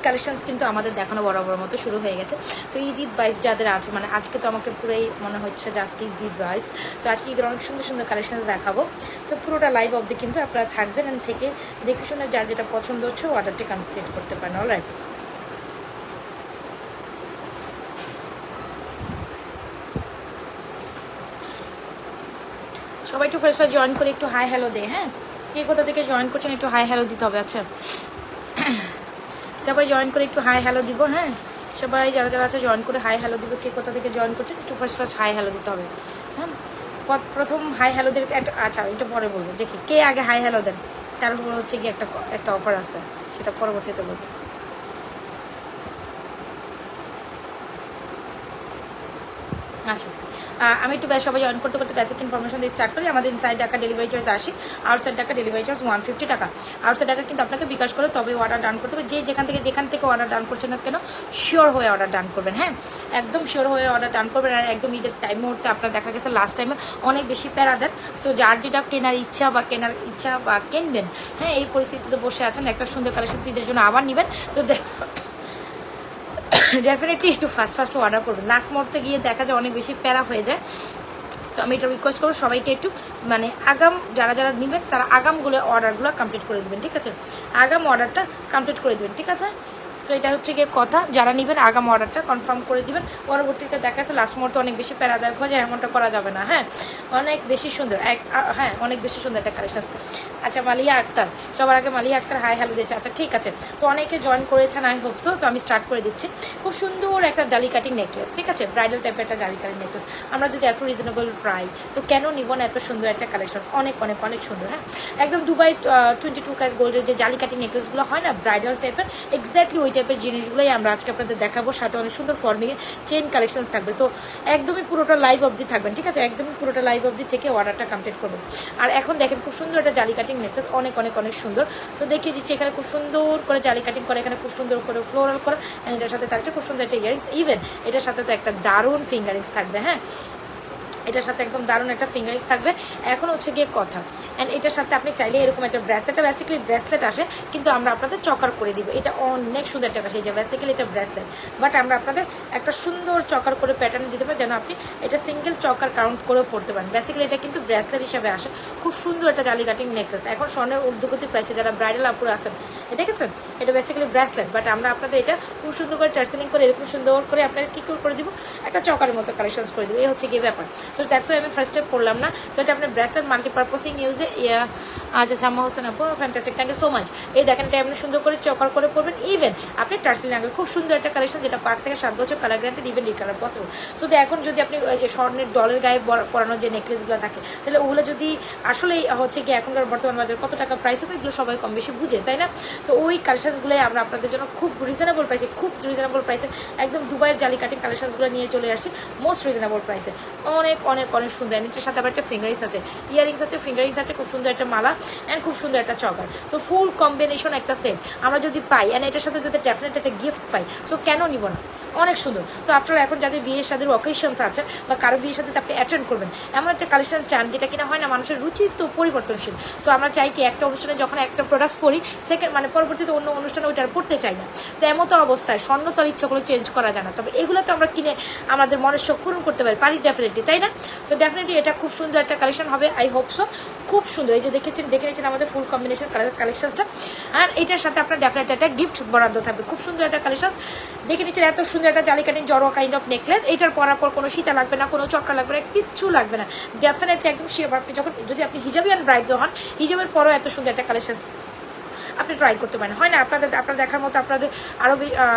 Collections কিন্তু আমাদের দেখানো বরাবর মতো শুরু হয়ে গেছে। সো ঈদ ভাইস যাদের আছে, মানে আজকে তো আমাকে পুরোই মনে হচ্ছে যে আজকে ঈদ ভাইস। তো আজকে ঈদের অনেক সুন্দর সুন্দর কালেকশনস দেখাবো। সো পুরোটা লাইভ অবধি কিন্তু আপনারা থাকবেন, এন্ড থেকে দেখে শুনে যার যেটা পছন্দ হচ্ছে অর্ডারটি কমপ্লিট করতে পারেন। অলরাইট, সবাই একটু ফার্স্ট জয়েন করে একটু হাই হ্যালো দে। হ্যাঁ, কে কোথা থেকে জয়েন করছেন একটু হাই হ্যালো দিতে হবে। আচ্ছা, সবাই জয়েন করে একটু হাই হ্যালো দিব। হ্যাঁ, সবাই যারা যারা আছে জয়েন করে হাই হ্যালো দিব। কে কোথা থেকে জয়েন করছেন একটু ফার্স্ট হাই হ্যালো দিতে হবে। হ্যাঁ, প্রথম হাই হ্যালো দের একটা, আচ্ছা এটা পরে বলবো, দেখি কে আগে হাই হ্যালো দেন। তারপর হচ্ছে কি একটা অফার আছে, সেটা পরবর্তীতে বলবো। আচ্ছা, আমি একটু সবাই জয়েন করতে করতে বেসিক ইনফরমেশন দিয়ে স্টার্ট করি। আমাদের ইনসাইড টাকা ডেলিভারি চার্জ 80, আউটসাইড টাকা ডেলিভারি চার্জ 150 টাকা। আউটসাইড টাকা কিন্তু আপনাকে বিকাশ করে তবে অর্ডার ডান করতে হবে। যেখান থেকে অর্ডার ডান করছেন না কেন, শিওর হয়ে অর্ডার ডান করবেন। হ্যাঁ, একদম শিওর হয়ে অর্ডার ডান করবেন। আর একদম ঈদের টাইম মুহূর্তে আপনার দেখা গেছে লাস্ট টাইমে অনেক বেশি প্যারা দেন। সো যার যেটা কেনার ইচ্ছা বা কিনবেন, হ্যাঁ এই পরিস্থিতিতে বসে আছেন, একটা সুন্দর কালেকশন ঈদের জন্য আবার নেবেন, তো ডেফিনেটলি একটু ফাস্ট অর্ডার করবেন। লাস্ট মুহূর্তে গিয়ে দেখা যায় অনেক বেশি প্যারা হয়ে যায়। সো আমি এটা রিকোয়েস্ট করবো সবাইকে একটু মানে আগাম যারা নেবেন তারা আগামগুলো অর্ডারগুলো কমপ্লিট করে দেবেন, ঠিক আছে? আগাম অর্ডারটা কমপ্লিট করে দেবেন, ঠিক আছে? তো এটা হচ্ছে গিয়ে কথা, যারা নেবেন আগাম অর্ডারটা কনফার্ম করে দিবেন। পরবর্তীতে দেখা যাচ্ছে লাস্ট মুহূর্তে অনেক বেশি প্যারাদায়ক হয়ে যায়, এমনটা করা যাবে না। হ্যাঁ, অনেক বেশি সুন্দর, হ্যাঁ অনেক বেশি সুন্দর একটা কালেকশন। আচ্ছা, মালিয়া আক্তার, সবার আগে মালিয়া আক্তার হাই হ্যালো দিয়েছে। আচ্ছা ঠিক আছে, তো অনেকে জয়েন করেছেন, আই হোপ সো। তো আমি স্টার্ট করে দিচ্ছি। খুব সুন্দর একটা জালি কাটিং নেকলেস, ঠিক আছে? ব্রাইডাল টাইপের একটা জালি কাটিং নেকলেস। আমরা যদি এত রিজনেবল প্রাইস, তো কেন নিব না? এত সুন্দর একটা কালেকশন, অনেক অনেক অনেক সুন্দর। হ্যাঁ, একদম দুবাই 22 ক্যারেট গোল্ডের যে জালি কাটিং নেকলেসগুলো হয় না ব্রাইডাল টাইপের, এক্স্যাক্টলি ওই টাইপের জিনিসগুলোই আমরা আজকে আপনাদের দেখাবো। সাথে অনেক সুন্দর ফর্মিংয়ে চেইন কালেকশন থাকবে। সো একদমই পুরোটা লাইভ অবধি থাকবেন, ঠিক আছে? একদমই পুরোটা লাইভ অবধি থেকে অর্ডারটা কমপ্লিট করবেন। আর এখন দেখেন খুব সুন্দর একটা জালি কাটিং নেকলেস, অনেক অনেক অনেক সুন্দর। সো দেখিয়ে দিচ্ছি, এখানে খুব সুন্দর করে জালি কাটিং করে, এখানে খুব সুন্দর করে ফ্লোরাল করা, এটার সাথে থাকছে খুব সুন্দর একটা ইয়ারিংস। ইভেন এটার সাথে তো একটা দারুণ ফিঙ্গারিংস থাকবে। হ্যাঁ, এটার সাথে একদম দারুণ একটা ফিঙ্গারিংস থাকবে। এখন হচ্ছে গিয়ে কথা, অ্যান্ড এটার সাথে আপনি চাইলে এরকম একটা ব্রেসলেট, বেসিক্যালি ব্রেসলেট আসে, কিন্তু আমরা আপনাদের চকার করে দিব। এটা অনেক সুন্দর একটা আসে, যে বেসিক্যালি এটা ব্রেসলেট, বাট আমরা আপনাদের একটা সুন্দর চকার করে প্যাটার্ন দিতে পারি, যেন আপনি এটা সিঙ্গেল চকার কাউন্ট করেও পড়তে পারেন। বেসিক্যালি এটা কিন্তু ব্রেসলেট হিসাবে আসে। খুব সুন্দর একটা জালি কাটিং নেকলেস। এখন স্বর্ণের ঊর্ধ্বগতি প্রাইসে যারা ব্রাইডাল আপুরা আছেন, দেখেছেন এটা বেসিক্যালি ব্রেসলেট, বাট আমরা আপনাদের এটা খুব সুন্দর করে টার্সেলিং করে এরকম সুন্দর করে আপনাকে কী করে দিব, একটা চকারের মতো কালেকশনস করে দিব। এই হচ্ছে গিয়ে ব্যাপার। সো দ্যাটস ওয়াই আমি ফার্স্ট স্টেপ করলাম না। সো এটা আপনার ব্রেসলেট মাল্টিপারপাসিং ইউজে। আচ্ছা, শাম্মা হোসেন আপু, fantastic, thank you so much. এই দেখেন, এটা আপনি সুন্দর করে চকার করে পড়বেন। ইভেন আপনি টার্সেলিং আগে খুব সুন্দর একটা কালেকশন, যেটা 5 থেকে 7 বছর colour guaranteed, even recolour possible. So এখন যদি আপনি ওই যে স্বর্ণের ডলের গায়ে পরানো যে নেকলেসগুলো থাকে, তাহলে ওগুলো যদি আসলেই হচ্ছে কি এখনকার বর্তমান বাজারে কত টাকা প্রাইস হবে, এগুলো সবাই কম বেশি বুঝে, তাই না? তো ওই কালেকশনসগুলোই আমরা আপনাদের জন্য খুব রিজনেবল প্রাইসে একদম দুবাইয়ের জালি কাটিং কালেকশনসগুলো নিয়ে চলে আসছি মোস্ট রিজনেবল প্রাইসে। অনেক অনেক অনেক সুন্দর। এটার সাথে আবার একটা ফিঙ্গারিংস আছে, ইয়ারিংস আছে, ফিঙ্গারিংস আছে, খুব সুন্দর একটা মালা, অ্যান্ড খুব সুন্দর একটা চকার। সো ফুল কম্বিনেশন একটা সেট আমরা যদি পাই, অ্যান্ড এটার সাথে যদি ডেফিনেট একটা গিফট পাই, সো কেন নিব না? অনেক সুন্দর। তো আফটার এখন যাদের বিয়ের সাথে অকেশনস আছে, বা কারো বিয়ের সাথে আপনি অ্যাটেন্ড করবেন, এমন একটা কালেকশন চান যেটা কিনা হয় না, মানুষের রুচি তো পরিবর্তনশীল। সো আমরা চাই কি একটা অনুষ্ঠানে যখন একটা প্রোডাক্টস পরি, সেকেন্ড মানে পরবর্তীতে অন্য অনুষ্ঠানে ওইটার পড়তে চাই না। তো এমতো অবস্থায় স্বর্ণ তো ইচ্ছাগুলো চেঞ্জ করা যায় না, তবে এগুলো তো আমরা কিনে আমাদের মনের শখ পূরণ করতে পারি ডেফিনেটলি, তাই না? সো ডেফিনেটলি এটা খুব সুন্দর একটা কালেকশন হবে, আই হোপ সো। খুব সুন্দর, এই যে দেখে নিয়েছেন আমাদের ফুল কম্বিনেশন কালেকশনসটা, আর এটার সাথে আপনার ডেফিনেটলি একটা গিফট বরাদ্দ থাকবে। খুব সুন্দর একটা কালেকশন দেখে নিচ্ছেন, এত সুন্দর একটা জালি কাটিং জড়ো কাইন্ড অফ নেকলেস। এটার পরার পর কোনো সীতা লাগবে না, কোনো চক্কা লাগবে না, কিচ্ছু লাগবে না, ডেফিনেটলি একদম শিওর। আপনি যদি আপনি হিজাবিয়ান ব্রাইডও হন, হিজাবের পরও এত সুন্দর একটা কালেকশন আপনি ট্রাই করতে পারেন। হয় না আপনার দেখার মতো আপনাদের আরও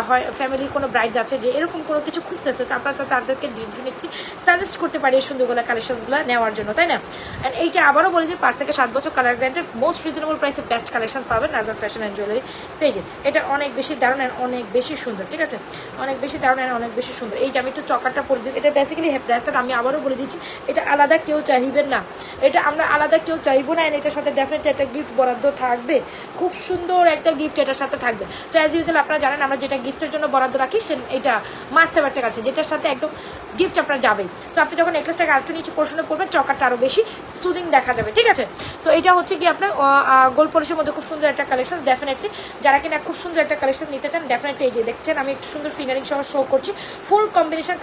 হয় ফ্যামিলির কোনো ব্রাইডস আছে যে এরকম কোনো কিছু খুঁজতেছে, তো আপনারা তাদেরকে ডেফিনেটলি সাজেস্ট করতে পারি এই সুন্দরগুলো কালেকশনসগুলো নেওয়ার জন্য, তাই না? অ্যান্ড এইটা আবারও বলি যে 5 থেকে 7 বছর কালার গ্যারান্টেড, মোস্ট রিজনেবল প্রাইসে বেস্ট কালেকশন পাবেন নাজমা ফ্যাশন অ্যান্ড জুয়েলারি পেজে। এটা অনেক বেশি দারুণ অ্যান্ড অনেক বেশি সুন্দর, ঠিক আছে? অনেক বেশি দারুণ অ্যান্ড অনেক বেশি সুন্দর। এই যে আমি একটু চকারটা পরে দিই, এটা বেসিক্যালি ব্রেসলেট, আমি আবারও বলে দিচ্ছি, এটা আলাদা কেউ চাইবেন না, এটা আমরা আলাদা কেউ চাইবো না। অ্যান্ড এটার সাথে ডেফিনেটলি একটা গিফট বরাদ্দ থাকবে। খুব সুন্দর একটা গিফট এটার সাথে থাকবে। সো অ্যাজ ইউজুয়াল আপনারা জানেন আমরা যেটা গিফটের জন্য বরাদ্দ রাখি এটা মাস্ট হ্যাভ একটা কাছে, যেটার সাথে একদম গিফট আপনার যাবেই। সো আপনি যখন নেকলেসটাকে আরেকটু নিচে পোর্শনে পড়বেন চকারটা আরও বেশি সুদিং দেখা যাবে, ঠিক আছে। সো এটা হচ্ছে কি আপনার গোল্ড পলিশের মধ্যে খুব সুন্দর একটা কালেকশন। ডেফিনেটলি যারা কিনা খুব সুন্দর একটা কালেকশন নিতে চান ডেফিনেটলি এই যে দেখছেন আমি একটু সুন্দর ফিঙ্গারিং সহ শো করছি, ফুল কম্বিনেশন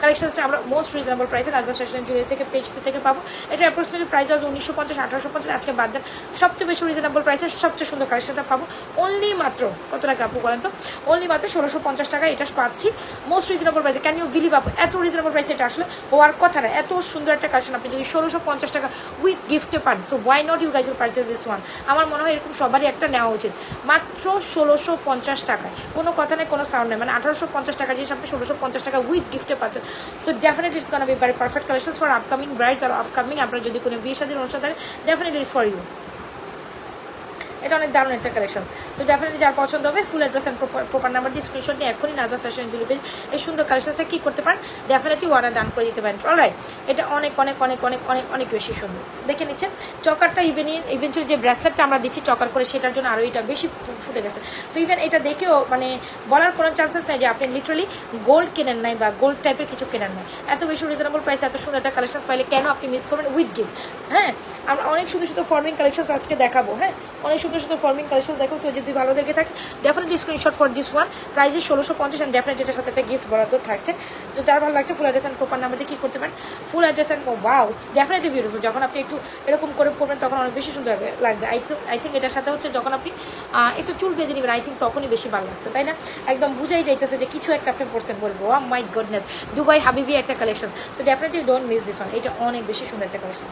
কালেকশনটা আমরা মোস্ট রিজনেবল প্রাইসে রাজা ফ্যাশন জুয়েলারি থেকে পেজ থেকে পাবো। এটা অ্যাপ্রক্সিমেটলি প্রাইস হচ্ছে 1950 1850, আজকে বাদ দেন সবচেয়ে বেশি রিজনেবল প্রাইসে সবচেয়ে সুন্দর কালেকশনটা পাবো অনলি মাত্র কত টাকা আপু বলেন তো? অনলি মাত্র 1650 টাকা এটা পাচ্ছি মোস্ট রিজনেবল প্রাইসে। ক্যান ইউ বিলিভ আপু এত রিজনেবল প্রাইসে এটা আসলে হওয়ার কথা না। এত সুন্দর একটা কালেকশন আপনি যদি 1650 টাকা উইথ গিফটে পান, so why not you guys will purchase this one. আমার মনে হয় এরকম সবারই একটা নেওয়া উচিত। মাত্র 1650 টাকায়, কোনো কথা নেই, কোনো সাউন্ড নেই, মানে 1850 টাকা জিনিস আপনি 1650 টাকা উইথ গিফটে পাচ্ছেন। So definitely it's gonna be very perfect collection for upcoming brides আর আপকামিং আপনার যদি কোনো বিয়ে শাদীর অনুষ্ঠান থাকে ডেফিনেটলি ইটস ফর ইউ। এটা অনেক দারুণ একটা কালেকশন। সো ডেফিনেটলি যার পছন্দ হবে ফুল অ্যাড্রেস অ্যান্ড প্রপার নাম্বার দিয়ে স্ক্রিনশট নিয়ে এখনই নাজা ফ্যাশন জুয়েলারি এই সুন্দর কালেকশনটা কী করতে পারেন ডেফিনেটলি অর্ডার ডান করে দিতে পারেন। অলরাইট, এটা অনেক অনেক অনেক অনেক অনেক অনেক বেশি সুন্দর। দেখে নিচ্ছেন চকারটা ইভেন্টের যে ব্রেসলেটটা আমরা দিচ্ছি চকার করে সেটার জন্য আরও এটা বেশি ফুটে গেছে। সো ইভেন এটা দেখেও মানে বলার কোনো চান্সেস নেই যে আপনি লিটারালি গোল্ড কেনেন নাই বা গোল্ড টাইপের কিছু কেনেন নাই। এত বেশি রিজনেবল প্রাইসে এত সুন্দর একটা কালেকশন পাইলে কেন আপনি মিস করবেন উইথ গিফট। হ্যাঁ, আমরা অনেক সুন্দর সুন্দর ফর্মিং কালেকশন আজকে দেখাবো। হ্যাঁ, অনেক সুন্দর সুন্দর ফর্মিং কালেকশন দেখো। সো যদি ভালো দেখে থাকে definitely screenshot for this one. Price 1650 and definitely এটার সাথে একটা গিফট বরাদ্দ থাকছে। তো যার ভালো লাগছে ফুল অ্যাড্রেস অ্যান্ড প্রপার নাম্বারে কী করতে পারেন ফুল address and wow definitely beautiful. যখন আপনি একটু এরকম করে পড়বেন তখন অনেক বেশি সুন্দর লাগবে। আই থিঙ্ক এটার সাথে হচ্ছে যখন আপনি একটু চুল বেঁধে নেবেন আই থিঙ্ক তখনই বেশি ভালো লাগছে, তাই না? একদম বুঝাই যাইতেছে যে কিছু একটা আপনি পড়ছেন বলবো ও মাই গডনেস দুবাই হাবিবি একটা collection. So definitely don't miss this one. এটা অনেক বেশি সুন্দর একটা কালেকশন।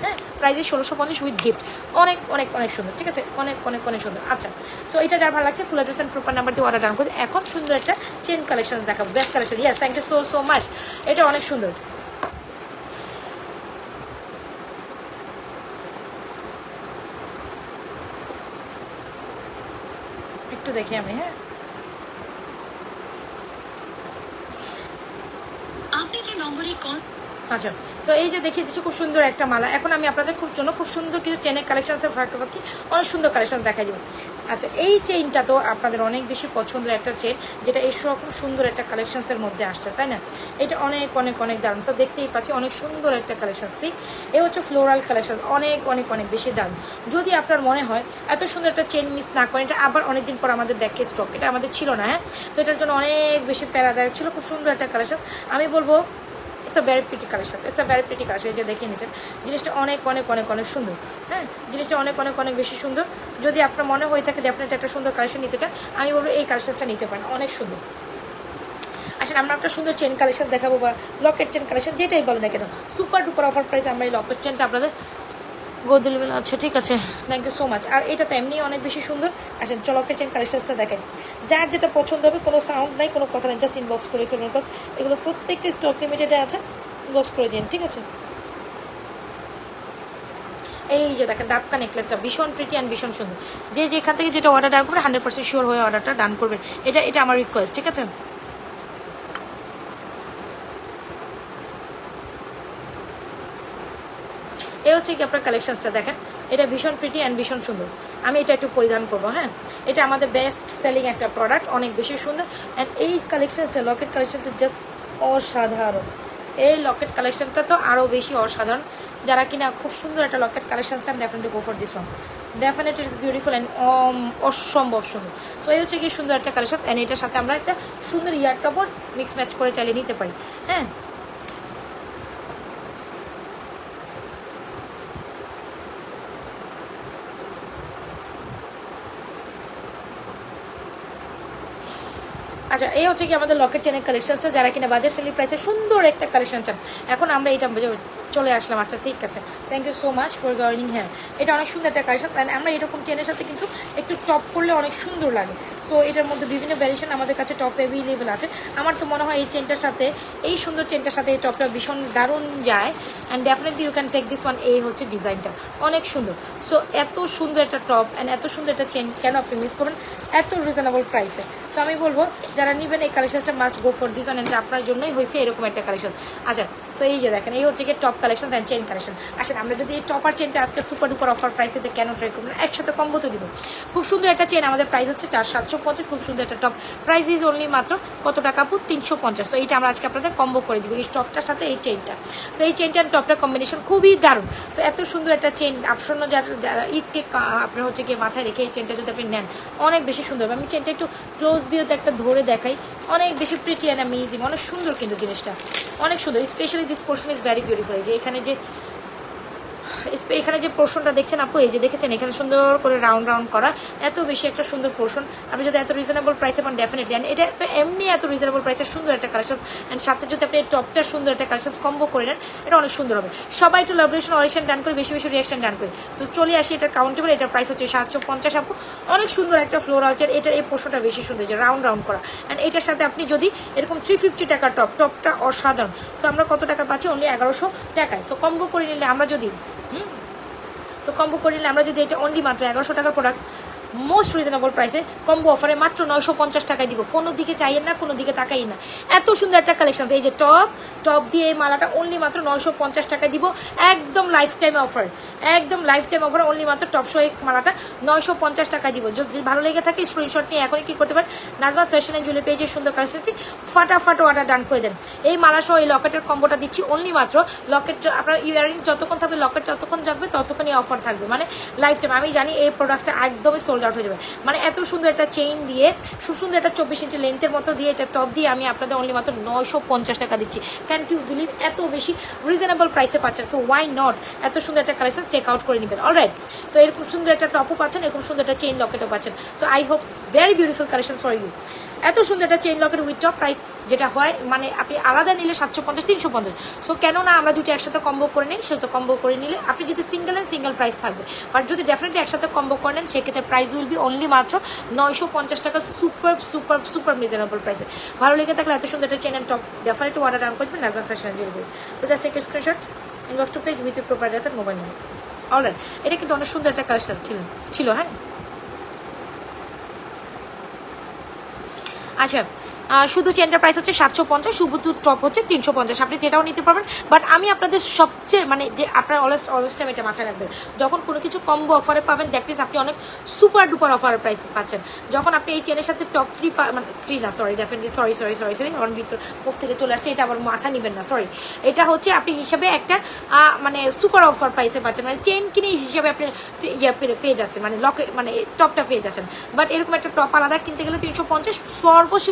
হ্যাঁ, প্রাইস 1650 উইথ গিফট, অনেক অনেক অনেক সুন্দর, ঠিক আছে, অনেক অনেক অনেক সুন্দর। আচ্ছা, সো এটা যার ভালো লাগছে full address and proper number দিয়ে অর্ডার ডান করে এখন সুন্দর একটা চেন কালেকশন দেখাবো, best collection. Yes, thank you so much. এটা অনেক সুন্দর। একটু দেখি আমি। হ্যাঁ, আচ্ছা, সো এই যে দেখিয়ে দিচ্ছি খুব সুন্দর একটা মালা। এখন আমি আপনাদের খুব সুন্দর কিছু চেনের কালেকশানসের ফাঁকি অনেক সুন্দর কালেকশন দেখাই দেবো। আচ্ছা, এই চেইনটা তো আপনাদের অনেক বেশি পছন্দের একটা চেন, যেটা এরকম সুন্দর একটা কালেকশানসের মধ্যে আসছে, তাই না? এটা অনেক অনেক অনেক দারুণ। সো দেখতেই পাচ্ছি অনেক সুন্দর একটা কালেকশন। সি, এ হচ্ছে ফ্লোরাল কালেকশন, অনেক অনেক অনেক বেশি দারুণ। যদি আপনার মনে হয় এত সুন্দর একটা চেন মিস না করেন, এটা আবার অনেকদিন পর আমাদের ব্যাকে স্টক, এটা আমাদের ছিল না। হ্যাঁ, সো এটার জন্য অনেক বেশি প্যারাদায়ক ছিল। খুব সুন্দর একটা কালেকশন, আমি বলবো it's a very pretty collection, it's a very pretty collection. এই যে দেখিয়ে নিচ্ছেন জিনিসটা অনেক অনেক অনেক অনেক সুন্দর। হ্যাঁ, জিনিসটা অনেক অনেক অনেক বেশি সুন্দর। যদি আপনার মনে হয়ে থাকে ডেফিনেটলি একটা সুন্দর কালেকশন নিতে চান, আমি বলবো এই কালেকশনটা নিতে পারেন, অনেক সুন্দর। আসলে আমরা একটা সুন্দর চেন কালেকশন দেখাবো বা লকেট চেন কালেকশন যেটাই বলে না কেন, সুপার ডুপার অফার প্রাইসে আমরা এই লকেট চেনটা আপনাদের গোদিল বেলা। আচ্ছা, ঠিক আছে, থ্যাংক ইউ সো মাচ। আর এটা তো এমনি অনেক বেশি সুন্দর। আসেন লকেট চেন কালেকশনসটা দেখেন, যার যেটা পছন্দ হবে, কোনো সাউন্ড নাই, কোনো কথা নেই, জাস্ট ইনবক্স করে ফেলবেন। বিকজ এগুলো প্রত্যেকটা স্টক লিমিটেডে আছে, ইনবক্স করে দিন, ঠিক আছে? এই যে দেখেন দাপকা নেকলেসটা ভীষণ প্রিটি অ্যান্ড ভীষণ সুন্দর। যে যেখান থেকে যেটা অর্ডার ডান করবে 100% শিওর হয়ে অর্ডারটা ডান করবেন। এটা আমার রিকোয়েস্ট, ঠিক আছে? এ হচ্ছে কি আপনার কালেকশনসটা দেখেন, এটা ভীষণ প্রিটি অ্যান্ড ভীষণ সুন্দর। আমি এটা একটু পরিধান করবো। হ্যাঁ, এটা আমাদের বেস্ট সেলিং একটা প্রোডাক্ট, অনেক বেশি সুন্দর। অ্যান্ড এই কালেকশনসটা লকেট কালেকশনটা জাস্ট অসাধারণ। এই লকেট কালেকশনটা তো আরও বেশি অসাধারণ। যারা কিনা খুব সুন্দর একটা লকেট কালেকশন চান definitely go for this one. Definitely it's beautiful and অসম্ভব সুন্দর। সো এই হচ্ছে কি সুন্দর একটা কালেকশন। অ্যান্ড এটার সাথে আমরা একটা সুন্দর ইয়ার টপর মিক্স ম্যাচ করে চালিয়ে নিতে পারি। হ্যাঁ, আচ্ছা, এই হচ্ছে কি আমাদের লকেট চেনের কালেকশনসটা। যারা কিনা বাজেট ফ্রেন্ডলি প্রাইসে সুন্দর একটা কালেকশন চান, এখন আমরা এটা চলে আসলাম। আচ্ছা, ঠিক আছে, thank you so much for গার্নিং। হ্যাঁ, এটা অনেক সুন্দর একটা কালেকশন। আমরা এরকম চেনের সাথে কিন্তু একটু টপ করলে অনেক সুন্দর লাগে। সো এটার মধ্যে বিভিন্ন ভ্যারিয়েশন আমাদের কাছে টপ অ্যাভেলেবেল আছে। আমার তো মনে হয় এই চেনটার সাথে, এই সুন্দর চেনটার সাথে এই টপটা ভীষণ দারুণ যায়। And definitely you can take this one. এই হচ্ছে ডিজাইনটা অনেক সুন্দর। সো এত সুন্দর একটা টপ অ্যান্ড এত সুন্দর একটা চেন কেন আপনি মিস করবেন এত রিজনেবল প্রাইসে? সো আমি বলবো যারা নেবেন এই কালেকশনটা must go for this one. And আপনার জন্যই হয়েছে এরকম একটা কালেকশন। আচ্ছা, সো এই যে দেখেন এই হচ্ছে কি top collection and chain collection. আসেন আমরা যদি এই টপ আর চেনটা আজকে সুপার ডুপার অফার প্রাইসেতে কেন ট্রাই করবেন, একসাথে কম্বোতে দিব। খুব সুন্দর একটা চেন, আমাদের প্রাইস হচ্ছে 750। খুব সুন্দর একটা টপ, প্রাইস ইজ অনলি মাত্র কত টাকা আপু? 350। সো এইটা আমরা আজকে আপনাদের কম্বো করে দিব এই টপটার সাথে এই চেনটা। সো এই চেনটা আর টপটা কম্বিনেশন খুবই দারুণ। সো এত সুন্দর একটা চেন আসন্ন যারা ঈদকে আপনার হচ্ছে কি মাথায় রেখে এই চেনটা যদি আপনি নেন অনেক বেশি সুন্দর। আমি চেনটা একটু ক্লোজ ভিউতে একটা ধরে দেখাই, অনেক বেশি প্রিটি অ্যান্ড অ্যামেজিং, অনেক সুন্দর কিন্তু জিনিসটা অনেক সুন্দর। Specially this portion is very beautiful. এই যে এখানে যে পোর্শনটা দেখছেন আপু, এই যে দেখেছেন এখানে সুন্দর করে রাউন্ড রাউন্ড করা, এত বেশি একটা সুন্দর পোর্শন। আপনি যদি এত রিজনেবল প্রাইসে পান ডেফিনেটলি, অ্যান্ড এটা এমনি এত রিজনেবল প্রাইসে সুন্দর একটা কালেকশন, অ্যান্ড সাথে যদি আপনি টপটা সুন্দর একটা কালেকশন কম্বো করে নেন এটা অনেক সুন্দর হবে। সবাই একটু লাভরেশন অরিয়েশন ডান করে, বেশি বেশি রিয়াকশন ডান করে। তো চলে আসি এটা কাউন্টেবল, এটার প্রাইস হচ্ছে 750 আপু। অনেক সুন্দর একটা ফ্লোরাল চেন, এটার এই পোর্শনটা বেশি সুন্দর, যে রাউন্ড রাউন্ড করা। অ্যান্ড এটার সাথে আপনি যদি এরকম 350 টাকার টপটা অসাধারণ। সো আমরা কত টাকা পাচ্ছি? অনলি 1100 টাকায়। সো কম্বো করে নিলে আমরা যদি এটা অনলি মাত্র 1100 টাকার প্রোডাক্টস মোস্ট রিজনেবল প্রাইসে কম্বো অফারে মাত্র 950 টাকায় দিব। কোনো দিকে চাইয়েন না, কোনো দিকে তাকাই না, এত সুন্দর একটা কালেকশন। এই যে টপ দিয়ে এই মালাটা অনলি মাত্র 950 টাকায় দিব, একদম লাইফ টাইম অফার, একদম লাইফ টাইম অফার। অনলি মাত্র টপ সহ এই মালাটা 950 টাকায় দিব। যদি ভালো লেগে থাকে স্ক্রিনশট নিয়ে এখনই কি করতে পারেন, নাজমা ফ্যাশন এন্ড জুয়েলারি পেজের সুন্দর কালেকশনটি ফাটাফাট অর্ডার ডান করে দেন। এই মালা সহ এই লকেটের কম্বোটা দিচ্ছি অনলি মাত্র, লকেট আপনার ইয়ারিংস যতক্ষণ থাকবে, লকেট যতক্ষণ থাকবে ততক্ষণই অফার থাকবে, মানে লাইফ টাইম। আমি জানি এই প্রোডাক্টটা একদমই সোল্ড আউট হয়ে যাবে, মানে এত সুন্দর একটা চেইন দিয়ে, খুব সুন্দর একটা 24 ইঞ্চি লেন্থের মতো দিয়ে এটা টপ দিয়ে আমি আপনাদের অনলি মাত্র 950 টাকা দিচ্ছি। ক্যান ইউ বিলিভ এত বেশি রিজনেবল প্রাইসে পাচ্ছেন? সো ওয়াই নট, এত সুন্দর একটা কালেকশন চেক আউট করে নেবেন। অলরাইট, সো এরকম সুন্দর একটা টপও পাচ্ছেন, এরকম সুন্দর একটা চেইন লকেটও পাচ্ছেন। So I hope very beautiful collection for you. এত সুন্দর একটা chain locket with top, price যেটা হয় মানে আপনি আলাদা নিলে 750 350। সো কেন না আমরা দুটো একসাথে কম্বো করে নিই, সেটা কম্বো করে নিলে আপনি যদি সিঙ্গেল এন্ড সিঙ্গেল প্রাইস থাকবে, বাট যদি ডেফিনেটলি একসাথে কম্বো করে নেন সেক্ষেত্রে প্রাইস উইল বি অনলি মাত্র 950 টাকা। সুপার সুপার সুপার রিজনেবল প্রাইসে। ভালো লেগে থাকলে এত সুন্দর একটা chain and top definitely order done করবেন Najma fashion and jewellery. So just take a screenshot, inbox to page with proper address and mobile number. Alright, এটা কিন্তু অনেক সুন্দর একটা কালেকশন ছিল। হ্যাঁ, আচ্ছা, শুধু চেনটার প্রাইস হচ্ছে 750, শুধু টপ হচ্ছে 350। আপনি যেটাও নিতে পারবেন, বাট আমি আপনাদের সবচেয়ে মানে যে আপনার অলওয়েজ টাইম এটা মাথায় রাখবেন, যখন কোনো কিছু কম্বো অফারে পাবেন দ্যাট মিনস আপনি অনেক সুপার ডুপার অফারের প্রাইস পাচ্ছেন। যখন আপনি এই চেনের সাথে টপ ফ্রি, মানে ফ্রি না, সরি ডেফিনেটলি সরি আমার ভিতর পক্ষ থেকে চলে আসছে, এটা আবার মাথা নেবেন না, সরি। এটা হচ্ছে আপনি হিসাবে একটা মানে সুপার অফার প্রাইসে পাচ্ছেন, মানে চেন কিনে হিসাবে আপনি পেয়ে যাচ্ছেন, মানে মানে টপটা পেয়ে যাচ্ছেন। বাট এরকম একটা টপ আলাদা কিনতে গেলে 350, সর্বোচ্চ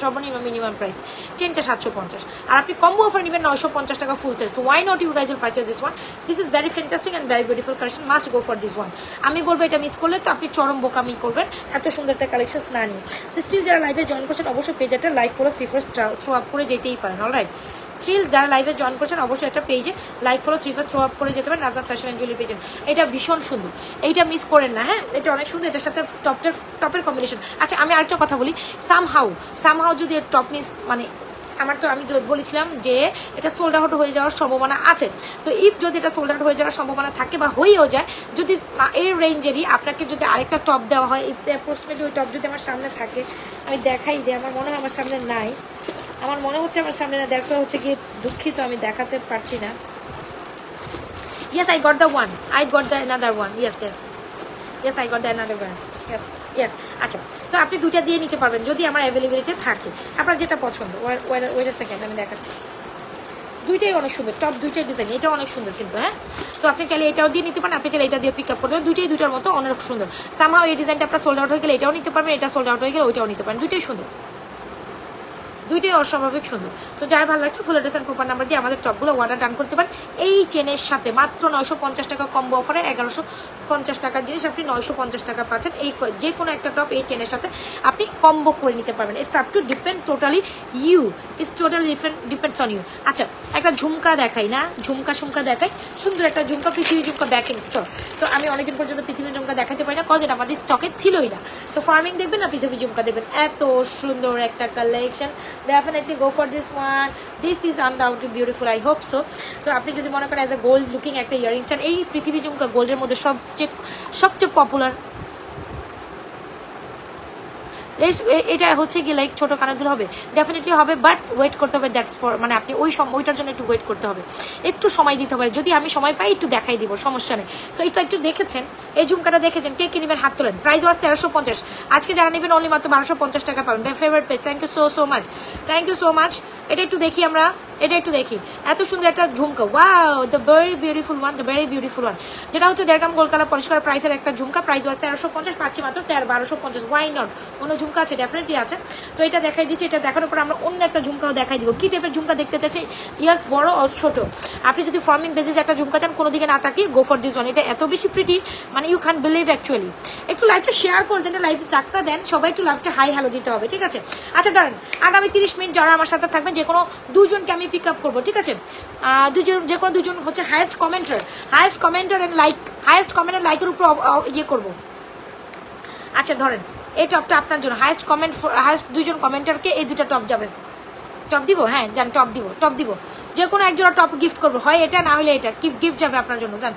সর্বনিম্ন মিনিমাম প্রাইস চেনটা 750, আর আপনি কম্বো অফার নেবেন 950 টাকা full set. So why not you guys will purchase this one. This is very fantastic and very beautiful collection, must go for this one. আমি বলবো এটা মিস করলে তো আপনি চরম বোকামি করবেন এত সুন্দর একটা কালেকশন না নিয়ে। সো স্টিল যারা লাইভে জয়েন করছেন অবশ্যই পেজটা লাইক ফলো সিফার থ্রো আপ করে যেতেই পারেন। অলরাইট, স্টিল যারা লাইভে জয়েন করছেন অবশ্যই একটা পেজে লাইক ফলো সিফার থ্রো আপ করে যেতে পারেন নাজমা ফ্যাশন এন্ড জুয়েলারি পেজে। এটা ভীষণ সুন্দর, এইটা মিস করেন না। হ্যাঁ, এটা অনেক সুন্দর, এটার সাথে টপের কম্বিনেশন। আচ্ছা, আমি আরেকটা কথা বলি, সামহাউ যদি টপ মিস, মানে আমি বলেছিলাম যে এটা সোল্ড আউট হয়ে যাওয়ার সম্ভাবনা আছে। সো ইফ যদি এটা সোল্ড আউট হয়ে যাওয়ার সম্ভাবনা থাকে বা হয়েও যায়, যদি এই রেঞ্জেরই আপনাকে যদি আরেকটা টপ দেওয়া হয়, অ্যাপ্রক্সিমেটলি ওই টপ যদি আমার সামনে থাকে, আমি দেখাই দিই। আমার মনে হয় আমার সামনে নাই, আমার মনে হচ্ছে আমার সামনে না, দেখা হচ্ছে কি দুঃখিত আমি দেখাতে পারছি না। Yes, I got the one. I got the another one. Yes, I got the another one. Yes. আচ্ছা, তো আপনি দুইটা দিয়ে নিতে পারবেন যদি আমার অ্যাভেলেবিলিটি থাকে, আপনার যেটা পছন্দ। ওয়েট আ সেকেন্ড, আমি দেখাচ্ছি। দুইটাই অনেক সুন্দর, টপ দুইটাই ডিজাইন, এটা অনেক সুন্দর কিন্তু। হ্যাঁ, তো আপনি চাইলে এটাও দিয়ে নিতে পারেন, আপনি চাইলে এটা দিয়ে পিক আপ করতে পারেন। দুইটার মতো অনেক সুন্দর। সামহাও এই ডিজাইনটা আপনার সোল্ড আউট হয়ে গেলে এটাও নিতে পারবেন, এটা সোল্ড আউট হয়ে গেলে ওইটাও নিতে পারেন, দুইটাই সুন্দর। দুইটাই অস্বাভাবিক সুন্দর। সো যাই ভালো লাগছে full address and proper number দিয়ে আমাদের টপগুলো অর্ডার ডান করতে পারেন। এই চেনের সাথে মাত্র 950 টাকা কম্বো অফারে 1150 টাকার জিনিস আপনি 950 টাকা পাচ্ছেন। এই যে কোনো একটা টপ এই চেনের সাথে আপনি কম্বো করে নিতে পারবেন। It's up to depend totally you, it's totally depends on you. আচ্ছা একটা ঝুমকা দেখাই না, ঝুমকা দেখাই, সুন্দর একটা ঝুমকা, পৃথিবী ঝুমকা ব্যাকিং স্টক। তো আমি অনেকদিন পর্যন্ত পৃথিবী ঝুমকা দেখাতে পারি না, কজ এটা আমাদের স্টকে ছিলই না। সো ফার্মিং দেখবেন না, পৃথিবী ঝুমকা দেখবেন, এত সুন্দর একটা collection. Definitely go for this one, this is undoubtedly beautiful, I hope so. So আপনি যদি মনে করেন অ্যাজ এ গোল্ড লুকিং একটা ইয়ারিংস চান, এই পৃথিবী ঝুমকা গোল্ডের মধ্যে সবচেয়ে পপুলার। এটা হচ্ছে কি লাইক ছোটো কানের দুল হবে, ডেফিনেটলি হবে, বাট ওয়েট করতে হবে, দ্যাটস ফর মানে আপনি ওইটার জন্য একটু ওয়েট করতে হবে, একটু সময় দিতে হবে। যদি আমি সময় পাই একটু দেখাই দিব, সমস্যা নেই। সো এটা একটু দেখেছেন, এই ঝুমকাটা দেখেছেন, কে কে নেবেন হাত তোলেন। প্রাইস ওয়াজ 1350, আজকে যারা নেবেন অনলি মাত্র 1250 টাকা পাবেন। Favourite page, thank you so much, thank you so much. এটা একটু দেখি আমরা, এটা একটু দেখি, এত সুন্দর একটা ঝুমকা, wow, the very beautiful one, the very beautiful one, যেটা হচ্ছে 1.5 গ্রাম গোল্ড কালার পরিষ্কার প্রাইসের একটা ঝুমকা। প্রাইস ওয়াজ 1350, পাচ্ছি মাত্র 1250। ওয়াই নট, কোনো ঝুমকা আছে, ডেফিনেটলি আছে। তো এটা দেখাই দিচ্ছি, এটা দেখানোর পর আমরা অন্য একটা ঝুমকাও দেখাই দিব। কি টাইপের ঝুমকা দেখতে চাচ্ছি, ইয়াস বড় ও ছোট, আপনি যদি ফর্মিং বেসিস একটা ঝুমকা চান, কোনো দিকে না তাকিয়ে গো ফর দিস ওয়ান। এটা এত বেশি প্রিটি, মানে ইউ ক্যান বিলিভ অ্যাকচুয়ালি। একটু লাইভটা শেয়ার করে দেন, লাইভে ধাক্কা দেন, সবাই একটু লাইভটা হাই হ্যালো দিতে হবে, ঠিক আছে? আচ্ছা দাঁড়ান, আগামী 30 মিনিট যারা আমার সাথে থাকবেন, যে কোনো দুজনকে আমি পিক আপ করবো, ঠিক আছে? যে কোনো দুজন হচ্ছে highest commenter and like, highest comment and লাইকের উপর ইয়ে করবো। আচ্ছা ধরেন এই টপটা আপনার জন্য, হায়েস্ট দুজন কমেন্টারকে এই দুটো টপ যাবে। টপ দিব, হ্যাঁ জান, টপ দিব, যে কোনো একজোড়া টপ গিফট করবো, হয় এটা না হলে এটা, গিফট যাবে আপনার জন্য, জান।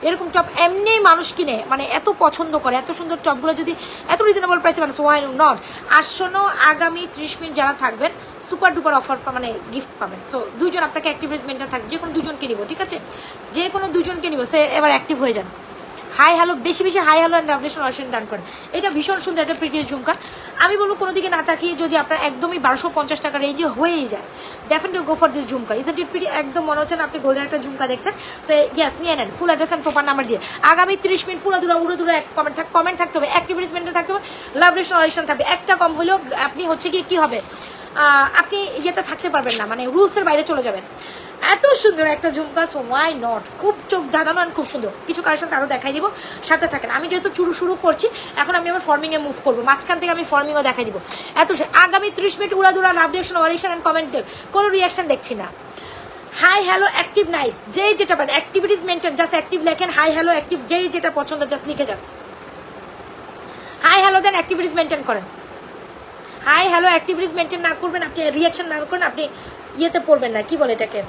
এরকম টপ এমনি মানুষ কিনে, মানে এত পছন্দ করে, এত সুন্দর টপগুলো যদি এত রিজনেবল প্রাইসে, মানে ওয়াই নট। আসন্ন আগামী 30 মিনিট যারা থাকবেন সুপার ডুপার অফার মানে গিফট পাবেন। সো দুজন আপনাকে অ্যাক্টিভ মেনটেন থাকবে, যে কোনো দুজনকে নিব, ঠিক আছে? যে কোনো দুজনকে নিব, সে এবার অ্যাক্টিভ হয়ে যান। হাই হ্যালো, বেশি হাই হ্যালো অ্যান্ড অপারেশন ডান করেন। এটা ভীষণ সুন্দর একটা প্রিটিয়াস ঝুমকা। আমি বলবো কোনো দিকে না তাকিয়ে যদি আপনার একদমই 1250 টাকা রেঞ্জে হয়েই যায়, definitely go for this jhumka. Isn't it pretty? একদম মনে হচ্ছে না আপনি গোল্ডের একটা ঝুমকা দেখছেন। সো ইয়েস, নিয়ে নেন ফুল অ্যাড্রেস অ্যান্ড প্রপার নাম্বার দিয়ে। আগামী 30 মিনিট পুরো দূরে কমেন্ট থাকতে হবে, অ্যাক্টিভিটিসমেন্টে থাকতে হবে, লাভ রেশন থাকবে। একটা কম হলেও আপনি হচ্ছে কি হবে, আপনি ইয়েতে থাকতে পারবেন না, মানে রুলসের বাইরে চলে যাবেন। এত সুন্দর একটা ঝুমকা, সো ওয়াই নট, খুব চোখ ধাঁধানো, খুব সুন্দর। কিছু কালেকশন আরও দেখাই দিব, সাথে থাকেন। আমি যেহেতু শুরু করছি, এখন আমি আমার ফর্মিংয়ে মুভ করবো, মাঝখান থেকে আমি ফর্মিংও দেখাই দিব। আগামী 30 মিনিট উড়াদুরা love reaction, wow reaction and comment, কোনো রিয়াকশন দেখছি না। হাই হ্যালো অ্যাক্টিভ নাইস, যেই যেটা পারেন, অ্যাক্টিভিটিস মেনটেন, জাস্ট অ্যাক্টিভ লেখেন, হাই হ্যালো অ্যাক্টিভ, যেই যেটা পছন্দ জাস্ট লিখে যান। হাই হ্যালো দেন, অ্যাক্টিভিটিস মেনটেন করেন। হাই হ্যালো অ্যাক্টিভিটিস মেনটেন না করবেন, আপনি রিয়াকশন না করেন, আপনি ইয়েতে পড়বেন না, কি বলে এটাকে,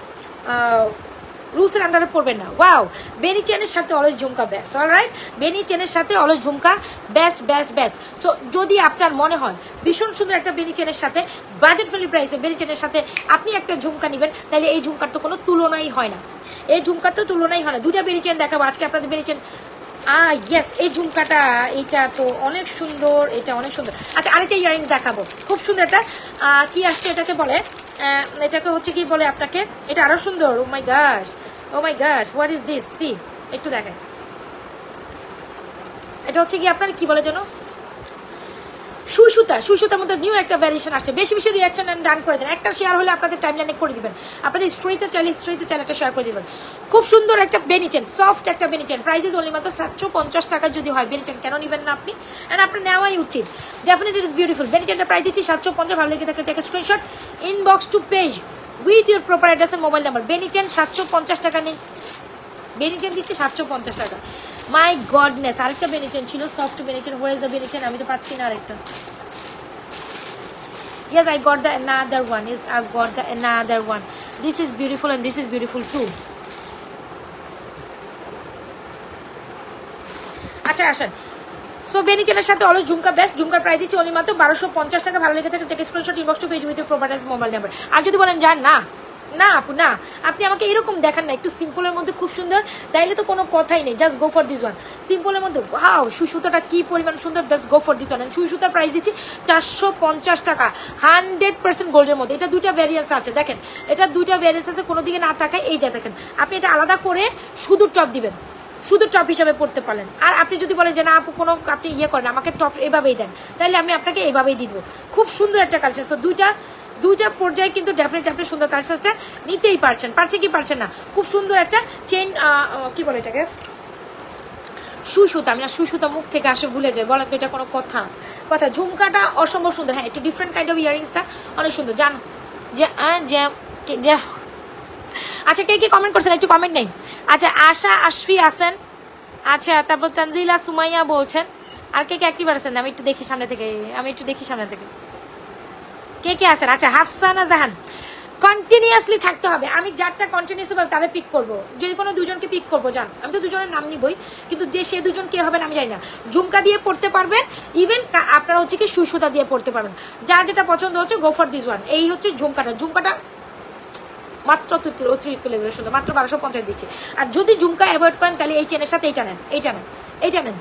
রুলসের আন্ডারে পড়বেন না। ওয়াও, বেনি চেনের সাথে অলওয়েজ ঝুমকা বেস্ট, অলরাইট, বেনি চেনের সাথে অলওয়েজ ঝুমকা বেস্ট। সো যদি আপনার মনে হয় ভীষণ সুন্দর একটা বেনি চেনের সাথে বাজেট ফ্রেন্ডলি প্রাইসে বেনি চেনের সাথে আপনি একটা ঝুমকা নেবেন, তাহলে এই ঝুমকার তো কোনো তুলনাই হয় না, এই ঝুমকার তো তুলনাই হয় না। দুটা বেনি চেন দেখাবো আজকে আপনাদের, বেনি চেন। ইয়েস, এই ঝুমকাটা, এটা তো অনেক সুন্দর, এটা অনেক সুন্দর। আচ্ছা আরেকটা ইয়ারিংস দেখাবো, খুব সুন্দর একটা, কি আসছে এটাকে বলে, এটাকে হচ্ছে কি বলে আপনাকে, এটা আরো সুন্দর। ও মাই গাশ, হোয়াট ইজ দিস, সি একটু দেখেন, এটা হচ্ছে কি আপনার কি বলে যেন, সুইসুতার মধ্যে নিউ একটা ভ্যারিয়েশন আসছে। বেশি রিয়াকশন ডান করে দেন, একটা শেয়ার হলে আপনাদের টাইমলাইনে করে দিবেন, আপনাদের স্টোরিতে চাইলে একটা শেয়ার করে দিবেন। খুব সুন্দর একটা বেনিচেন, সফট একটা বেনিচেন, প্রাইসেস অনলি মাত্র 750 টাকা। যদি হয় বেনিচেন কেন নেবেন না আপনি, এন্ড আপনার নেওয়াই উচিত, ডেফিনেটলি ইট ইজ বিউটিফুল। বেনিচেনটা প্রাইস দিচ্ছি 750, ভালো লেগে থাকলে take screenshot, inbox to page with your proper address and mobile number. বেনিচেন 750 টাকা নেই, বেনিচেন দিচ্ছে 750 টাকা। মাই গডনেস, আরেকটা বেনিচেন ছিল, সফট বেনিচেন, হোয়ার ইজ দ্য বেনিচেন, আমি তো পাচ্ছি না আরেকটা। Yes, I got the another one. Yes, I got the another one. This is beautiful and this is beautiful too. আচ্ছা আসেন, সো বেনি চেনের সাথে অলওয়েজ ঝুমকা বেস্ট। ঝুমকার প্রাইস দিচ্ছি অনলি মাত্র 1250 টাকা। ভালো লেগে থাকে take screenshot, inbox to page with your proper address mobile number. আর যদি বলেন যান না আপু না, আপনি আমাকে এরকম দেখান না, একটু সিম্পলের মধ্যে খুব সুন্দর, তাইলে তো কোনো কথাই নেই, just go for this one. সিম্পলের মধ্যে ওয়াও, সুতাটা কি পরিমাণ সুন্দর, just go for this one. সুতার প্রাইস দিচ্ছি 450 টাকা, 100% গোল্ডের মধ্যে। এটা দুইটা ভ্যারিয়েন্স আছে, দেখেন এটা দুইটা ভ্যারিয়েন্স আছে, কোনো দিকে না তাকায় এই যা দেখেন, আপনি এটা আলাদা করে শুধু টপ দিবেন, শুধু টপ হিসাবে পড়তে পারেন। আর আপনি যদি বলেন যে না আপু কোনো আপনি ইয়ে করেন, আমাকে টপ এভাবেই দেন, তাহলে আমি আপনাকে এইভাবেই দিয়ে দেবো। খুব সুন্দর একটা কালেকশন। তো দুইটার পর্যায়ে কিন্তু ডেফিনেটলি আপনি সুন্দর কালেকশনটা নিতেই পারছেন কি পারছেন না। খুব সুন্দর একটা চেইন, কি বলে এটাকে, সুতা। আমি না সুতা মুখ থেকে আসে ভুলে যায়, বলেন তো এটা কোনো কথা? ঝুমকাটা অসম্ভব সুন্দর। হ্যাঁ, একটু ডিফারেন্ট কাইন্ড অফ ইয়ারিংসটা অনেক সুন্দর জানো যে আচ্ছা কে কমেন্ট করছেন একটু কমেন্ট নেই। আচ্ছা আশা আশফি আছেন, আচ্ছা তারপর তানজিলা সুমাইয়া বলছেন, আর কে অ্যাক্টিভ আছেন আমি একটু দেখি সামনে থেকে, কে আছেন? আচ্ছা হাফসানা জাহান, কন্টিনিউয়াসলি থাকতে হবে। আমি যারটা কন্টিনিউয়াস ভাবে তাদের পিক করবো, যদি কোনো দুজনকে পিক করবো জান, আমি তো দুজনের নাম নিবই, কিন্তু যে সে দুজন কে হবেন আমি জানি না। ঝুমকা দিয়ে পড়তে পারবেন, ইভেন আপনারা হচ্ছে কি সুতা দিয়ে পড়তে পারবেন, যার যেটা পছন্দ হচ্ছে গো ফর দিস ওয়ান। এই হচ্ছে ঝুমকাটা মাত্র অতিরিক্ত লেভেলের সুন্দর, মাত্র 1250 দিচ্ছে। আর যদি ঝুমকা অ্যাভয়েড করেন তাহলে এই চেনের সাথে এইটা নেন।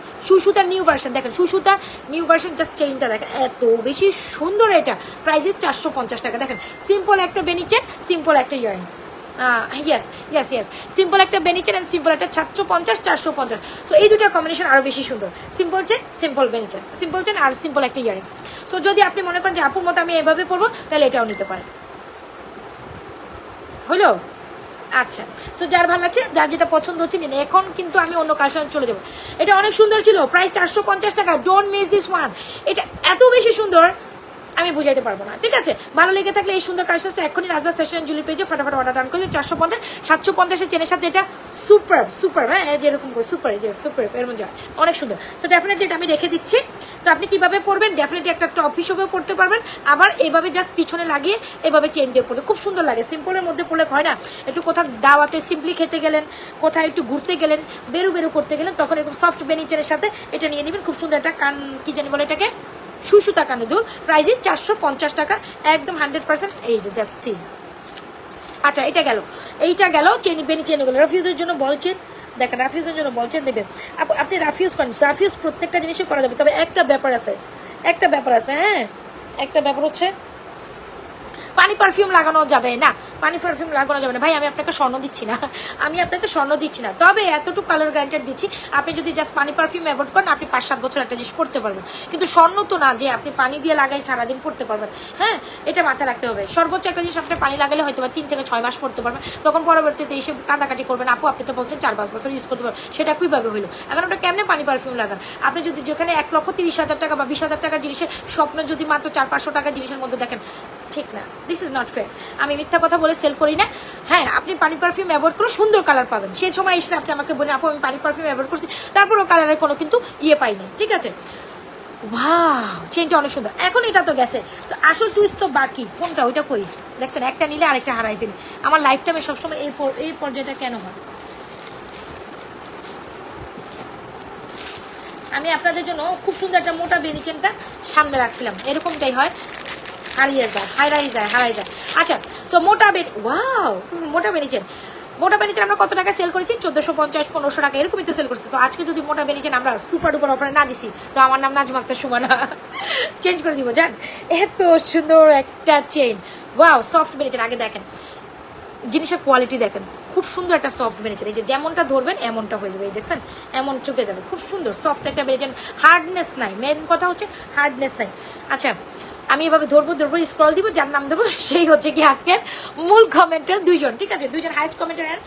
সুতার নিউ ভার্সন দেখেন, সুতার নিউ ভার্সন, জাস্ট চেইনটা দেখেন এত বেশি সুন্দর। এটা প্রাইস 450 টাকা। দেখেন সিম্পল একটা বেনি চেন, সিম্পল একটা ইয়ারিংস, ইয়েস সিম্পল একটা বেনি চেন, সিম্পল একটা 450। সো এই দুটার কম্বিনেশন আরো বেশি সুন্দর। সিম্পল চেন, সিম্পল বেনি চেন, সিম্পল চেন আর সিম্পল একটা ইয়ারিংস। সো যদি আপনি মনে করেন যে আপুর মতো আমি এভাবে পরবো, তাহলে এটাও নিতে পারেন। হলো? আচ্ছা, সো যার ভালো লাগছে, যার যেটা পছন্দ হচ্ছে নিন। এখন কিন্তু আমি অন্য কালেকশন চলে যাবো। এটা অনেক সুন্দর ছিল, প্রাইস 450 টাকা। Don't miss this one. এটা এত বেশি সুন্দর আমি বুঝাইতে পারবো না, ঠিক আছে? ভালো লেগে থাকলে এই সুন্দর কালেকশনটা এখনই রাজা ফ্যাশন জুয়েলারি পেজে ফটাফট অর্ডার ডান করে 450 750 চেনের সাথে এটা সুপার, হ্যাঁ যেরকম করে সুপার এর মধ্যে অনেক সুন্দর। সো ডেফিনেটলি এটা আমি রেখে দিচ্ছি। তো আপনি কিভাবে পরবেন, ডেফিনেটলি একটা টপ হিসেবেও পড়তে পারবেন, আবার এভাবে জাস্ট পিছনে লাগিয়ে এভাবে চেন দিয়ে পড়তে খুব সুন্দর লাগে। সিম্পলের মধ্যে পড়লে হয় না, একটু কোথাও দাওয়াতে সিম্পলি খেতে গেলেন, কোথাও একটু ঘুরতে গেলেন, বেরু করতে গেলেন, তখন এরকম সফট বেনি চেনের সাথে এটা নিয়ে নেবেন। খুব সুন্দর একটা কান, কি জানি বলে এটাকে, সুতা কানে দুল, প্রাইস 450 টাকা, একদম 100%। এই যে যাচ্ছি। আচ্ছা এইটা গেল চেন, বেনি চেনগুলো। রাফিউজের জন্য বলছেন, দেখেন রাফিউজের জন্য বলছেন দেবেন, আপনি রাফিউজ করেন। রাফিউজ প্রত্যেকটা জিনিসই করা যাবে, তবে একটা ব্যাপার আছে, হ্যাঁ একটা ব্যাপার হচ্ছে পানি পারফিউম লাগানো যাবে না, ভাই। আমি আপনাকে স্বর্ণ দিচ্ছি না, তবে এতটুকু কালার গ্যারান্টেড দিচ্ছি, আপনি যদি জাস্ট পানি পারফিউম অ্যাভয়েড করেন, আপনি 5-7 বছর একটা জিনিস পড়তে পারবেন। কিন্তু স্বর্ণ তো না যে আপনি পানি দিয়ে লাগাই সারাদিন পড়তে পারবেন, হ্যাঁ এটা মাথায় রাখতে হবে। সর্বোচ্চ একটা জিনিস আপনি পানি লাগালে হয়তো 3 থেকে 6 মাস পড়তে পারবেন, তখন পরবর্তীতে এসে কাটাকাটি করবেন, আপনি তো বলছেন 4-5 বছর ইউজ করতে পারবেন, সেটা কিভাবে হইলো? এখন ওটা কেমনে পানি পারফিউম লাগান? আপনি যদি যেখানে 1,30,000 টাকা বা 20,000 টাকার জিনিসের স্বপ্ন যদি মাত্র 400-500 টাকার জিনিসের মধ্যে দেখেন, ঠিক না, দিস ইজ নট ফেয়ার। আমি মিথ্যা কথা বলে সেল করি না। হ্যাঁ, আপনি পানি পারফিউম অ্যাভয়েড করে সুন্দর কালার পাবেন। সেই সময় এসে আপনি আমাকে বলেন, আপু আমি পানি পারফিউম অ্যাভয়েড করছি, তারপরও কালারের কোনো কিন্তু পাইনি, ঠিক আছে? ওয়াও, চেনটা অনেক সুন্দর। এখন এটা তো গেছে, তো আসল টুইস্ট তো বাকি। কোনটা? ওইটা কই? দেখছেন, একটা নিলে আরেকটা হারাই ফেলি। আমার লাইফ টাইমে সবসময় এই পর্যায়টা কেন হয়? আমি আপনাদের জন্য খুব সুন্দর একটা মোটা বেনি চেনটা সামনে রাখছিলাম, এরকমটাই হয়, হারিয়ে যায়। আচ্ছা, তো মোটা বেনি আমরা কত টাকা সেল করেছি? 1450-1500 টাকা এরকমই তো সেল করছি। তো আজকে যদি মোটা বেনি চেন আমরা সুপার ডুপার অফারে না দিছি, তো আমার নাম নাজমা আক্তার সুমনা চেঞ্জ করে দিব। জান, এত সুন্দর একটা চেন, ওয়াও, সফট বেনি চেন। আগে দেখেন জিনিসের কোয়ালিটি, দেখেন খুব সুন্দর একটা সফট বেনি চেন। এই যে যেমনটা ধরবেন এমনটা হয়ে যাবে, এই দেখছেন এমন চুকে যাবে, খুব সুন্দর সফট একটা বেনি চেন। হার্ডনেস নাই, মেন কথা হচ্ছে হার্ডনেস নাই। আচ্ছা, আমি এভাবে ধরবো স্ক্রল দিব, যার নাম দেবো সেই হচ্ছে কি আজকের মূল কমেন্টার। দুইজন, ঠিক আছে, দুইজন হাইস্ট কমেন্টার এর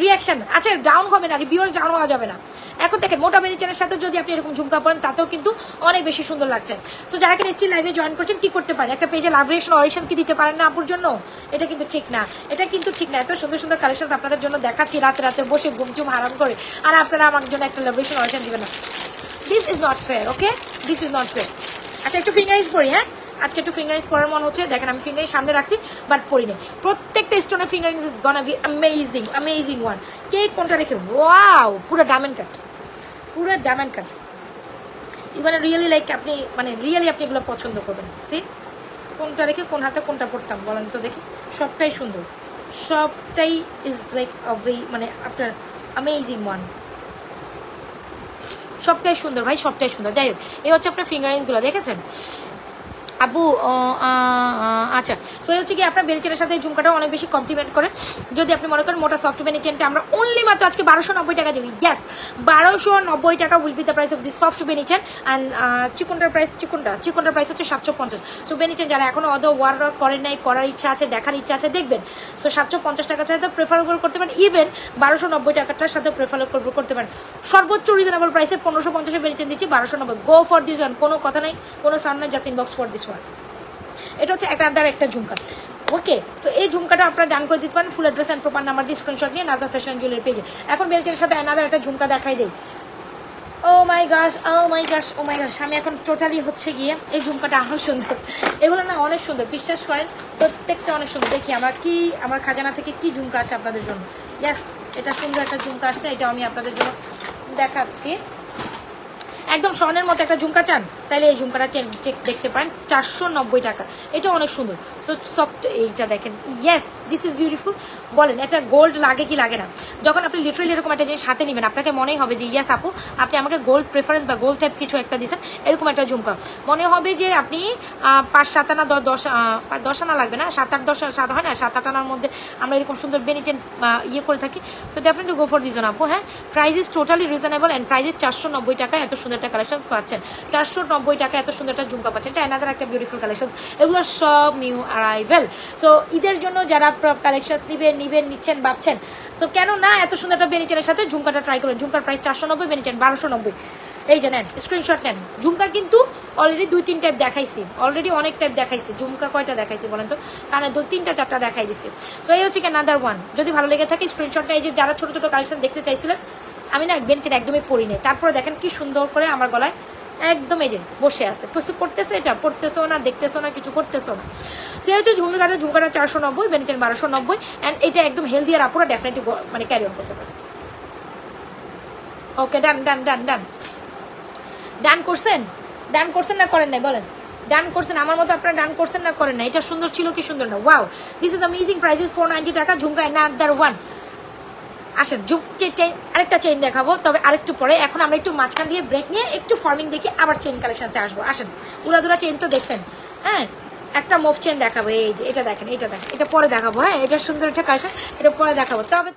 রিয়াকশন। আচ্ছা, ডাউন হবে না, রিভিউয়ার ডাউন হওয়া যাবে না। এখন দেখেন মোটা বেনি চেনের সাথে যদি আপনি এরকম ঝুমকা পরেন, তাতেও কিন্তু অনেক বেশি সুন্দর লাগছে। সো যারা কিনা স্টিল লাইভে জয়েন করছেন, কি করতে পারেন? একটা পেজে লাভ রিয়েকশন অরিশন কি দিতে পারেন না আপুর জন্য? এটা কিন্তু ঠিক না, এত সুন্দর সুন্দর কালেকশন আপনাদের জন্য দেখাচ্ছি রাতে বসে ঘুমচুম হারাম করে, আর আপনারা আমার জন্য একটা লাভ রিয়েকশন অরিশন দিবেন না। This is not fair, okay, this is not fair. আচ্ছা, একটু ফিঙ্গারিংস পরি। হ্যাঁ, আজকে একটু ফিঙ্গারিংস পরার মন হচ্ছে। দেখেন আমি ফিঙ্গারিং সামনে রাখছি, বাট পরি নেই। প্রত্যেকটা স্টোনের fingerings is gonna be amazing one. কে কোনটা রেখে, ওয়াও, পুরো diamond cut. You gonna really like, আপনি মানে রিয়েলি আপনি এগুলো পছন্দ করবেন। সি কোনটা রেখে কোন হাতে কোনটা পড়তাম বলেন তো দেখি। সবটাই সুন্দর, সবটাই ইজ লাইক মানে আপনার অ্যামেজিং ওয়ান। সবটাই সুন্দর ভাই, সবটাই সুন্দর। যাই হোক, এই হচ্ছে আপনার ফিঙ্গারিংসগুলো, দেখেছেন আপু আচ্ছা, সো হচ্ছে কি আপনার বেনি চেনের সাথে ঝুমকাটাও অনেক বেশি কমপ্লিমেন্ট করে। যদি আপনি মনে করেন মোটা সফট বেনি চেনটা আমরা অনলি মাত্র আজকে 1290 টাকা দেবো। ইয়েস, 1290 টাকা will be the price of the soft বেনি চেন। অ্যান্ড চিকনটার প্রাইস হচ্ছে 750। সো বেনি চেন যারা এখনো অদ ওয়ার করেন নাই, করার ইচ্ছা আছে, দেখার ইচ্ছা আছে, দেখবেন। সো 750 টাকার সাথে প্রেফারেবল করতে পারেন, ইভেন 1290 টাকাটার সাথে প্রেফারেবল করতে পারেন। সর্বোচ্চ রিজনেবল প্রাইসে 1550 বেনি চেন দিচ্ছি 1290। গো ফর দিস ওয়ান, কোনো কথা নাই, কোনো সাউন্ড নাই, just inbox for this one. এটা হচ্ছে একটা ঝুমকা। ওকে, সো এই ঝুমকাটা আপনারা ডান করে দিতে পারেন ফুল অ্যাড্রেস অ্যান্ড প্রপার নাম্বার দিয়ে স্ক্রিনশট নিয়ে নাজা সেশন জুয়েলারি পেজে। এখন বেলচেনের সাথে অ্যানাদার একটা ঝুমকা দেখাই দেই। ও মাই গাশ, আমি এখন টোটালি হচ্ছে গিয়ে এই ঝুমকাটা আরও সুন্দর। এগুলো না অনেক সুন্দর, বিশ্বাস করেন, প্রত্যেকটা অনেক সুন্দর। দেখি আমার খাজানা থেকে কি ঝুমকা আসে আপনাদের জন্য। ইয়েস, এটা সুন্দর একটা ঝুমকা আসছে, এটা আমি আপনাদের জন্য দেখাচ্ছি। একদম স্বর্ণের মতো একটা ঝুমকা চান, তাহলে এই ঝুমকাটা চেক দেখতে পারেন, 490 টাকা। এটা অনেক সুন্দর। সো সফট, এইটা দেখেন। Yes, this is beautiful. বলেন এটা গোল্ড লাগে কি লাগে না? যখন আপনি লিটারালি এরকম একটা জিনিস হাতে নেবেন, আপনাকে মনেই হবে যে ইয়েস আপু আপনি আমাকে গোল্ড প্রেফারেন্স বা গোল্ড টাইপ কিছু একটা দিচ্ছেন। এরকম একটা ঝুমকা মনে হবে যে আপনি 5-7 আনা 10 আনা লাগবে না, 7-8 হয় না, 7-8 আনার মধ্যে আমরা এরকম সুন্দর বেনিচেন ইয়ে করে থাকি। So definitely go for this one আপু। হ্যাঁ, price is totally reasonable and price is 490 টাকা। এত সুন্দর একটা কালেকশন পাচ্ছেন, 490 টাকা এত সুন্দর একটা ঝুমকা পাচ্ছেন। এটা অ্যানাদার একটা বিউটিফুল কালেকশন। এগুলো সব নিউ অ্যারাইভেল। সো ঈদের জন্য যারা কালেকশন নিচ্ছেন ভাবছেন, তো কেন না এত সুন্দর একটা বেনিচেনের সাথে ঝুমকাটা ট্রাই করেন। ঝুমকার প্রাইস 490, বেনিচেন 1290। এই যে নেন, স্ক্রিনশট নেন। ঝুমকা কিন্তু অলরেডি 2-3 টাইপ দেখাইছি, অলরেডি অনেক টাইপ দেখাইছি। ঝুমকা কয়টা দেখাইছি বলেন তো? কারণ 3-4টা দেখাই দিছি। তো এই হচ্ছে অ্যানাদার ওয়ান। যদি ভালো লেগে থাকে স্ক্রিনশটটা, এই যে যারা ছোট ছোট কালেকশন দেখতে চাইছিলেন, আমি না বেনিচেন একদমই পরি নাই, তারপরে দেখেন কি সুন্দর করে আমার গলায় একদম এই যে বসে আছে, কিছু করতেছে, এটা পড়তেছো না, দেখতেছো না, কিছু করতেছো না। সে হচ্ছে ঝুমকাটা 490, বেনিচেন 1290। অ্যান্ড এটা একদম হেলদি, আর আপুরা ডেফিনেটলি মানে ক্যারি অন করতে পারে। ওকে, ডান করছেন না করেন নাই বলেন? ডান করছেন আমার মতো, আপনারা ডান করছেন না করেন না? এটা সুন্দর ছিল কি সুন্দর না? Wow, this is amazing. Price is 490 টাকা। ঝুমকা অ্যানাদার ওয়ান। আসেন চেইন, আরেকটা চেইন দেখাবো, তবে আরেকটু পরে। এখন আমরা একটু মাঝখান দিয়ে ব্রেক নিয়ে একটু ফর্মিং দেখি, আবার চেইন কালেকশনসে আসবো। আসেন, উড়াদুরা চেইন তো দেখছেন। হ্যাঁ, একটা মুভ চেইন দেখাবো। এই যে এটা দেখেন, এটা পরে দেখাবো। হ্যাঁ, এটা সুন্দর একটা কালেকশন, এটা পরে দেখাবো। তবে